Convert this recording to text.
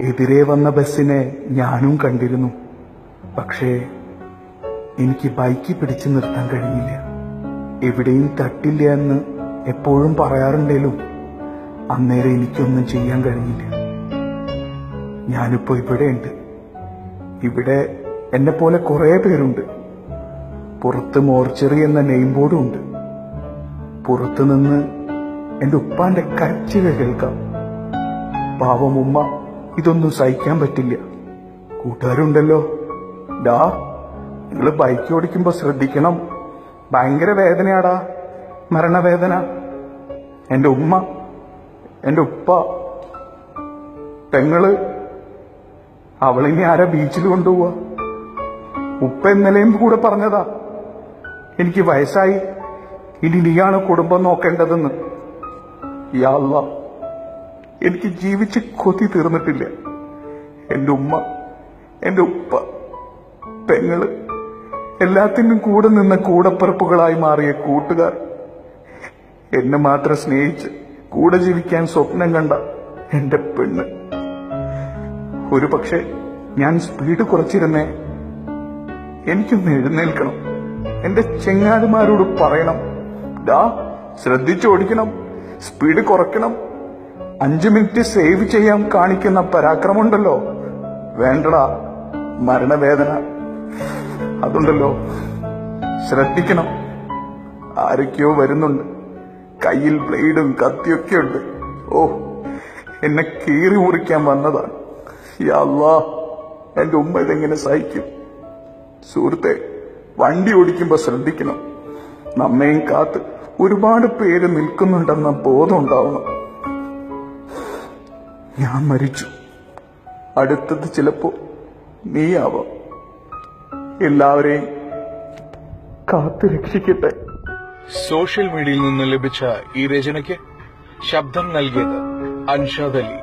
എതിരെ വന്ന ബസ്സിനെ ഞാനും കണ്ടിരുന്നു. പക്ഷേ എനിക്ക് ബൈക്ക് പിടിച്ചു നിർത്താൻ കഴിഞ്ഞില്ല. എവിടെയും തട്ടില്ല എന്ന് എപ്പോഴും പറയാറുണ്ടേലും അന്നേരം എനിക്കൊന്നും ചെയ്യാൻ കഴിഞ്ഞില്ല. ഞാനിപ്പോ ഇവിടെയുണ്ട്. ഇവിടെ എന്നെ പോലെ കുറെ പേരുണ്ട്. പുറത്ത് മോർച്ചറി എന്ന നെയിം ബോർഡും ഉണ്ട്. പുറത്തു നിന്ന് എന്റെ ഉപ്പാന്റെ കരച്ചിൽ കേൾക്കാം. പാവം ഉമ്മ ഇതൊന്നും സഹിക്കാൻ പറ്റില്ല. കൂട്ടുകാരുണ്ടല്ലോ, ഡാ നിങ്ങൾ ബൈക്ക് ഓടിക്കുമ്പോ ശ്രദ്ധിക്കണം, ഭയങ്കര വേദനയാടാ, മരണവേദന. എന്റെ ഉമ്മ, എന്റെ ഉപ്പ, പെങ്ങള്, അവളിനി ആരാ ബീച്ചിൽ കൊണ്ടുപോവാ? ഉപ്പ ഇന്നലെയും കൂടെ പറഞ്ഞതാ, എനിക്ക് വയസ്സായി, ഇനി നീയാണ് കുടുംബം നോക്കേണ്ടതെന്ന്. യാ അല്ലാ, എനിക്ക് ജീവിച്ച് കൊതി തീർന്നിട്ടില്ല. എന്റെ ഉമ്മ, എന്റെ ഉപ്പ, പെങ്ങള്, എല്ലാത്തിനും കൂടെ നിന്ന കൂടപ്പിറപ്പുകളായി മാറിയ കൂട്ടുകാർ, എന്നെ മാത്രം സ്നേഹിച്ച് കൂടെ ജീവിക്കാൻ സ്വപ്നം കണ്ട എന്റെ പെണ്ണ്. ഒരു പക്ഷെ ഞാൻ സ്പീഡ് കുറച്ചിരുന്നേ. എനിക്കൊന്ന് എഴുന്നേൽക്കണം, എന്റെ ചെങ്ങാതിമാരോട് പറയണം, ഡാ ശ്രദ്ധിച്ചോടിക്കണം, സ്പീഡ് കുറയ്ക്കണം. 5 മിനിറ്റ് സേവ് ചെയ്യാൻ കാണിക്കുന്ന പരാക്രമമുണ്ടല്ലോ, വേണ്ടടാ മരണവേദന. അതുണ്ടല്ലോ, ശ്രദ്ധിക്കണം. ആരൊക്കെയോ വരുന്നുണ്ട്, കയ്യിൽ ബ്ലേഡും കത്തിയൊക്കെ ഉണ്ട്. ഓ, എന്നെ കീറി മുറിക്കാൻ വന്നതാണ്. യാ അല്ലാ, എന്റെ ഉമ്മ ഇതെങ്ങനെ സഹിക്കും? സുഹൃത്തെ, വണ്ടി ഓടിക്കുമ്പോ ശ്രദ്ധിക്കണം. നമ്മയും കാത്ത് ഒരുപാട് പേര് നിൽക്കുന്നുണ്ടെന്ന ബോധം ഉണ്ടാവണം. ഞാൻ മരിച്ചു, അടുത്തത് ചിലപ്പോ നീയാവാം. എല്ലാവരെയും കാത്തു രക്ഷിക്കട്ടെ. സോഷ്യൽ മീഡിയയിൽ നിന്ന് ലഭിച്ച ഈ രചനയ്ക്ക് ശബ്ദം നൽകിയത് അൻഷാദ് അലി.